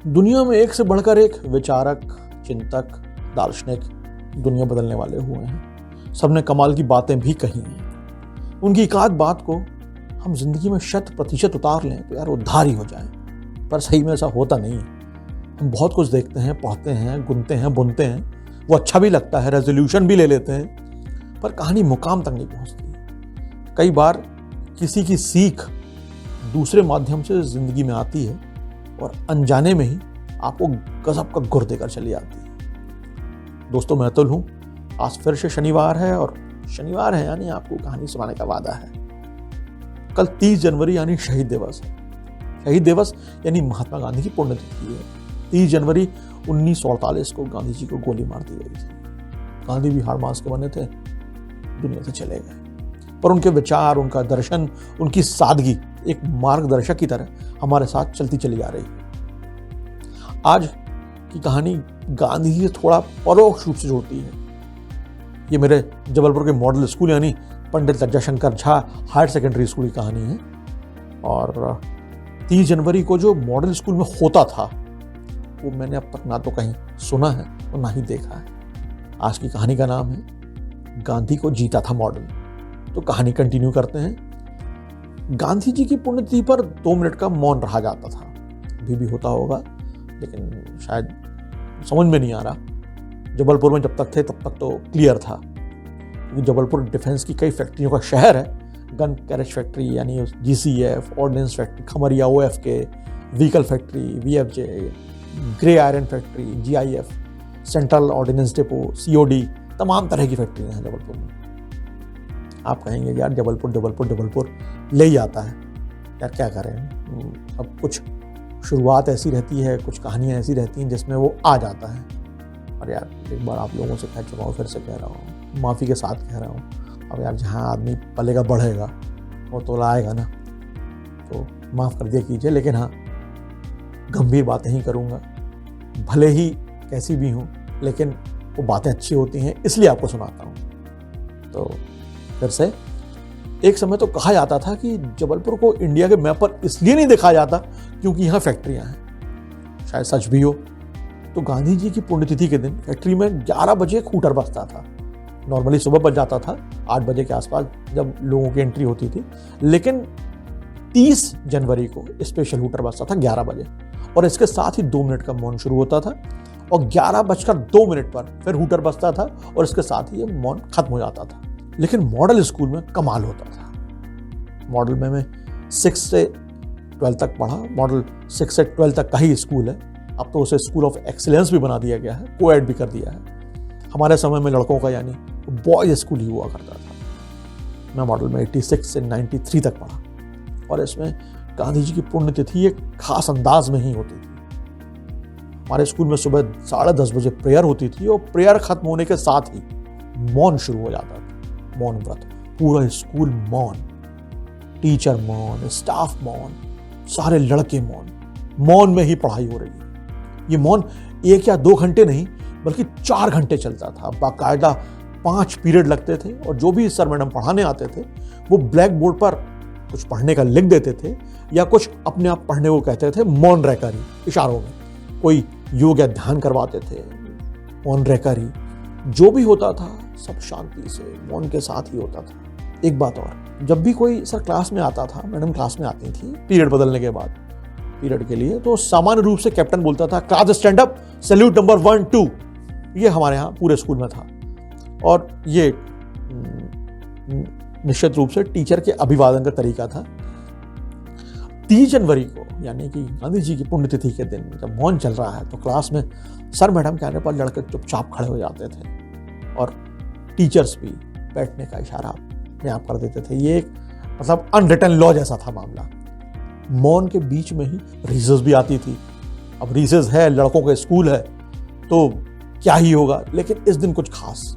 दुनिया में एक से बढ़कर एक विचारक, चिंतक, दार्शनिक दुनिया बदलने वाले हुए हैं। सबने कमाल की बातें भी कही हैं। उनकी एक आध बात को हम जिंदगी में 100% उतार लें तो यार उद्धार ही हो जाए, पर सही में ऐसा होता नहीं है। हम बहुत कुछ देखते हैं, पढ़ते हैं, गुनते हैं, बुनते हैं, वो अच्छा भी लगता है, रेजोल्यूशन भी ले लेते हैं, पर कहानी मुकाम तक नहीं पहुंचती। कई बार किसी की सीख दूसरे माध्यम से जिंदगी में आती है और अनजाने में ही आपको गजब का गुर देकर चली आती है। दोस्तों, मैं अतुल हूं। आज फिर से शनिवार है और शनिवार है यानी आपको कहानी सुनाने का वादा है। कल 30 जनवरी यानी शहीद दिवस है। शहीद दिवस यानी महात्मा गांधी की पुण्यतिथि है। 30 जनवरी 1948 को गांधी जी को गोली मार दी गई थी। गांधी भी हाड़ मांस के बने थे, दुनिया से चले गए, पर उनके विचार, उनका दर्शन, उनकी सादगी एक मार्गदर्शक की तरह हमारे साथ चलती चली आ रही है। आज की कहानी गांधी जी से थोड़ा परोक्ष रूप से जोड़ती है। ये मेरे जबलपुर के मॉडल स्कूल यानी Pandit Lajja Shankar Jha higher secondary school की कहानी है। और 30 जनवरी को जो मॉडल स्कूल में होता था वो मैंने अब तक ना तो कहीं सुना है और ना ही देखा है। आज की कहानी का नाम है गांधी को जीता था मॉडल। तो कहानी कंटिन्यू करते हैं। गांधी जी की पुण्यतिथि पर 2 मिनट का मौन रहा जाता था। अभी भी होता होगा, लेकिन शायद समझ में नहीं आ रहा। जबलपुर में जब तक थे तब तक तो क्लियर था, क्योंकि जबलपुर डिफेंस की कई फैक्ट्रियों का शहर है। गन कैरेज फैक्ट्री यानी GCF, ordnance factory Khamaria OFK, vehicle factory VFJ, grey iron factory GIF, central ordnance depot COD, तमाम तरह की फैक्ट्रियाँ हैं जबलपुर में। आप कहेंगे यार जबलपुर ले ही आता है, यार क्या करें। अब कुछ शुरुआत ऐसी रहती है, कुछ कहानियाँ ऐसी रहती हैं जिसमें वो आ जाता है। और यार एक बार आप लोगों से कह चुका हूँ, फिर से कह रहा हूँ, माफ़ी के साथ कह रहा हूँ। अब यार जहाँ आदमी पलेगा बढ़ेगा वो तो लाएगा ना, तो माफ़ कर दिया कीजिए। लेकिन हाँ, गंभीर बातें ही करूँगा, भले ही कैसी भी हों, लेकिन वो बातें अच्छी होती हैं इसलिए आपको सुनाता हूँ। तो फिर से, एक समय तो कहा जाता था कि जबलपुर को इंडिया के मैप पर इसलिए नहीं देखा जाता क्योंकि यहाँ फैक्ट्रियाँ हैं। शायद सच भी हो। तो गांधी जी की पुण्यतिथि के दिन फैक्ट्री में 11 बजे हूटर बजता था। नॉर्मली सुबह बज जाता था 8 बजे के आसपास जब लोगों की एंट्री होती थी, लेकिन 30 जनवरी को स्पेशल हूटर बजता था 11 बजे, और इसके साथ ही 2 मिनट का मौन शुरू होता था और 11:02 पर फिर हूटर बजता था और इसके साथ ही ये मौन खत्म हो जाता था। लेकिन मॉडल स्कूल में कमाल होता था। मॉडल में मैं 6 से 12 तक पढ़ा। मॉडल 6 से 12 तक का ही स्कूल है। अब तो उसे स्कूल ऑफ एक्सीलेंस भी बना दिया गया है, कोएड भी कर दिया है। हमारे समय में लड़कों का यानी बॉयज स्कूल ही हुआ करता था। मैं मॉडल में 86 से 93 तक पढ़ा और इसमें गांधी जी की पुण्यतिथि एक खास अंदाज में ही होती थी। हमारे स्कूल में सुबह 10:30 बजे प्रेयर होती थी और प्रेयर खत्म होने के साथ ही मौन शुरू हो जाता था। मौन व्रत, पूरा स्कूल मौन, टीचर मौन, स्टाफ मौन, सारे लड़के मौन में ही पढ़ाई हो रही है। ये मौन 1 या 2 घंटे नहीं बल्कि 4 घंटे चलता था। बाकायदा 5 पीरियड लगते थे और जो भी सर मैडम पढ़ाने आते थे वो ब्लैक बोर्ड पर कुछ पढ़ने का लिख देते थे या कुछ अपने आप पढ़ने को कहते थे मौन रहकर ही, इशारों में। कोई योग या ध्यान करवाते थे, मौन रहकर ही। जो भी होता था सब शांति से मौन के साथ ही होता था। एक बात और, जब भी कोई सर क्लास में आता था, मैडम क्लास में आती थी पीरियड बदलने के बाद पीरियड के लिए, तो सामान्य रूप से कैप्टन बोलता था class stand up, salute number 1 2। ये हमारे यहाँ पूरे स्कूल में था और ये निश्चित रूप से टीचर के अभिवादन का तरीका था। 30 जनवरी को यानी कि गांधी जी की पुण्यतिथि के दिन जब मौन चल रहा है तो क्लास में सर मैडम के आने पर लड़के चुपचाप खड़े हो जाते थे और टीचर्स भी बैठने का इशारा अपने आप कर देते थे। ये एक मतलब अनरिटन लॉ जैसा था मामला। मौन के बीच में ही रीसेस भी आती थी। अब रीसेस है, लड़कों का स्कूल है तो क्या ही होगा, लेकिन इस दिन कुछ खास।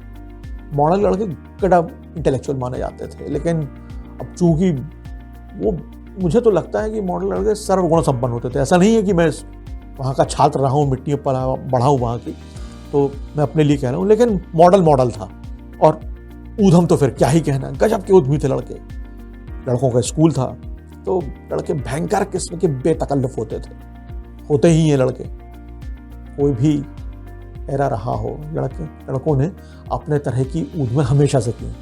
मॉडल लड़के गड़ा इंटेलेक्चुअल माने जाते थे, लेकिन अब चूंकि वो, मुझे तो लगता है कि मॉडल लड़के सर्वगुण संपन्न होते थे। ऐसा नहीं है कि मैं वहाँ का छात्र रहा हूँ, मिट्टी पर बढ़ा हूँ वहाँ की, तो मैं अपने लिए कह रहा हूँ, लेकिन मॉडल था। और ऊधम तो फिर क्या ही कहना, गजब के उद्यमी थे लड़के। लड़कों का स्कूल था तो लड़के भयंकर किस्म के बेतकल्लुफ होते थे, होते ही हैं लड़के। कोई भी एरा रहा हो, लड़कों ने अपने तरह की ऊधमें हमेशा से की,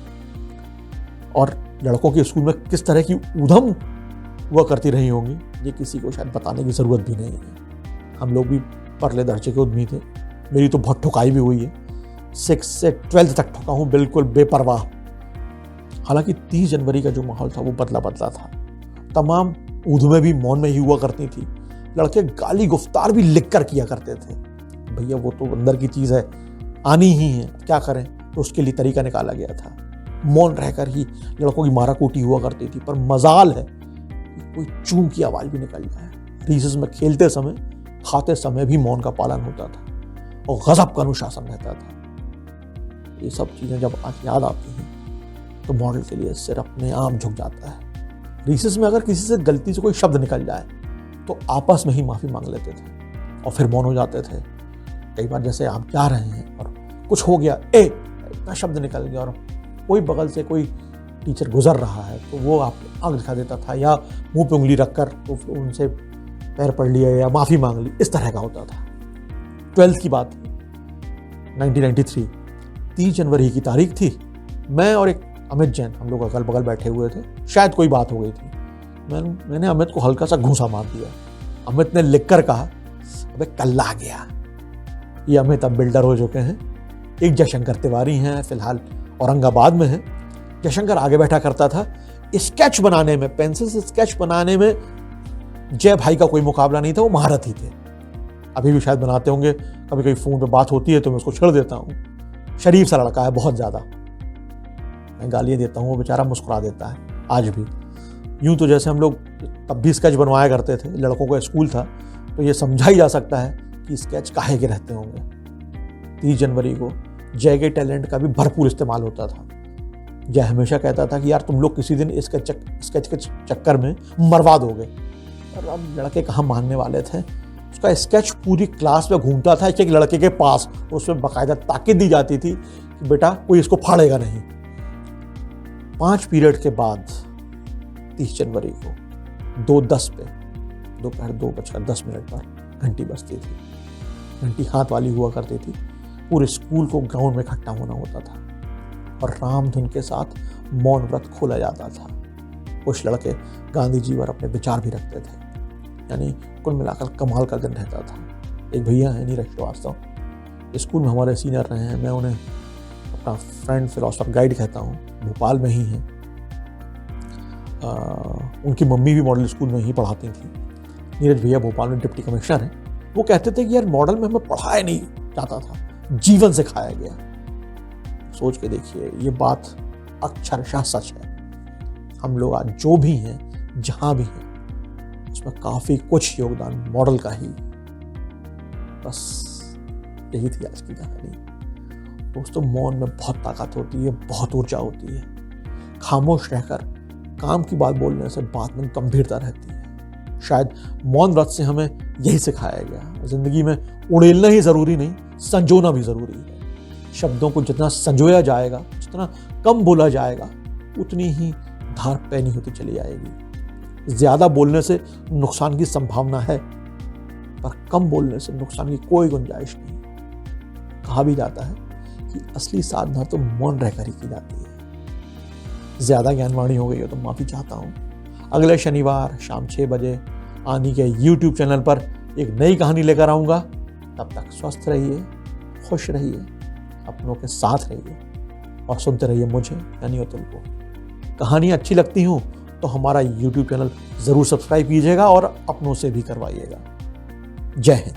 और लड़कों के स्कूल में किस तरह की ऊधम हुआ करती रही होंगी ये किसी को शायद बताने की ज़रूरत भी नहीं है। हम लोग भी परले दर्जे के उद्यमी थे। मेरी तो बहुत ठुकाई भी हुई है, 6 से 12 तक ठुका हूँ बिल्कुल बेपरवाह। हालांकि 30 जनवरी का जो माहौल था वो बदला बदला था। तमाम ऊधमें भी मौन में ही हुआ करती थी। लड़के गाली गुफ्तार भी लिख कर किया करते थे। भैया वो तो अंदर की चीज़ है, आनी ही है, क्या करें। तो उसके लिए तरीका निकाला गया था। मौन रहकर ही लड़कों की माराकूटी हुआ करती थी। पर मजाल है कि कोई चूं की आवाज़ भी निकल जाए। रिसेस में खेलते समय, खाते समय भी मौन का पालन होता था और गजब का अनुशासन रहता था। ये सब चीज़ें जब आज याद आती हैं तो मॉडल के लिए सिर अपने आप झुक जाता है। रिसेस में अगर किसी से गलती से कोई शब्द निकल जाए तो आपस में ही माफ़ी मांग लेते थे और फिर मौन हो जाते थे। कई बार जैसे आप जा रहे हैं और कुछ हो गया, इतना शब्द निकल गया, और कोई बगल से कोई टीचर गुजर रहा है तो वो आप आंख दिखा देता था या मुंह पे उंगली रखकर तो उनसे पैर पड़ लिया या माफ़ी मांग ली, इस तरह का होता था। 12th की बात थी, 1993, 30 जनवरी की तारीख थी। मैं और एक अमित जैन, हम लोग अगल बगल बैठे हुए थे। शायद कोई बात हो गई थी। मैंने अमित को हल्का सा घूंसा मार दिया। अमित ने लिखकर कहा, अबे कल्ला आ गया। ये अमित अब बिल्डर हो चुके हैं। एक जयशंकर तिवारी हैं, फिलहाल औरंगाबाद में हैं। जयशंकर आगे बैठा करता था। स्केच बनाने में, पेंसिल से स्केच बनाने में जय भाई का कोई मुकाबला नहीं था, वो महारथी थे। अभी भी शायद बनाते होंगे। कभी कभी फ़ोन पे बात होती है तो मैं उसको छेड़ देता हूँ। शरीफ सा लड़का है बहुत ज़्यादा। मैं गालियाँ देता हूँ, वो बेचारा मुस्कुरा देता है आज भी। यूँ तो जैसे हम लोग तब भी स्केच बनवाया करते थे, लड़कों का स्कूल था, तो ये समझा ही जा सकता है कि स्केच काहे के रहते होंगे। 30 जनवरी को जय के टैलेंट का भी भरपूर इस्तेमाल होता था। जय हमेशा कहता था कि यार तुम लोग किसी दिन स्केच के चक्कर में मरवा दोगे। और अब लड़के कहाँ मानने वाले थे। उसका स्केच पूरी क्लास में घूमता था एक लड़के के पास। उसमें बाकायदा ताकीद दी जाती थी कि बेटा कोई इसको फाड़ेगा नहीं। 5 पीरियड के बाद 30 जनवरी को 2:10 पे, दोपहर 2:10 पर घंटी बजती थी। घंटी हाथ वाली हुआ करती थी। पूरे स्कूल को ग्राउंड में इकट्ठा होना होता था और राम धुन के साथ मौन व्रत खोला जाता था। कुछ लड़के गांधी जी पर अपने विचार भी रखते थे। यानी कुल मिलाकर कमाल का दिन रहता था। एक भैया हैं नीरज श्रीवास्तव, स्कूल में हमारे सीनियर रहे हैं। मैं उन्हें अपना फ्रेंड फिलोसफर गाइड कहता हूँ। भोपाल में ही हैं। उनकी मम्मी भी मॉडल स्कूल में ही पढ़ाती थी। नीरज भैया भोपाल में डिप्टी कमिश्नर हैं। वो कहते थे कि यार मॉडल में हमें पढ़ाया नहीं जाता था, जीवन सिखाया गया। सोच के देखिए, ये बात अक्षरशः सच है। हम लोग आज जो भी हैं, जहां भी हैं, उसमें काफी कुछ योगदान मॉडल का ही। बस यही थी आज की कहानी। दोस्तों, मौन में बहुत ताकत होती है, बहुत ऊर्जा होती है। खामोश रहकर काम की बात बोलने से बात में गंभीरता रहती है। शायद मौन व्रत से हमें यही सिखाया गया। जिंदगी में उड़ेलना ही जरूरी नहीं, संजोना भी जरूरी है। शब्दों को जितना संजोया जाएगा, जितना कम बोला जाएगा, उतनी ही धार पैनी होती चली जाएगी। ज्यादा बोलने से नुकसान की संभावना है, पर कम बोलने से नुकसान की कोई गुंजाइश नहीं। कहा भी जाता है कि असली साधना तो मौन रहकर ही की जाती है। ज्यादा ज्ञानवाणी हो गई हो तो माफी चाहता हूँ। अगले शनिवार शाम 6 बजे आनी के YouTube चैनल पर एक नई कहानी लेकर आऊँगा। तब तक स्वस्थ रहिए, खुश रहिए, अपनों के साथ रहिए और सुनते रहिए मुझे यानी अतुल को। कहानी अच्छी लगती हो तो हमारा YouTube चैनल ज़रूर सब्सक्राइब कीजिएगा और अपनों से भी करवाइएगा। जय हिंद।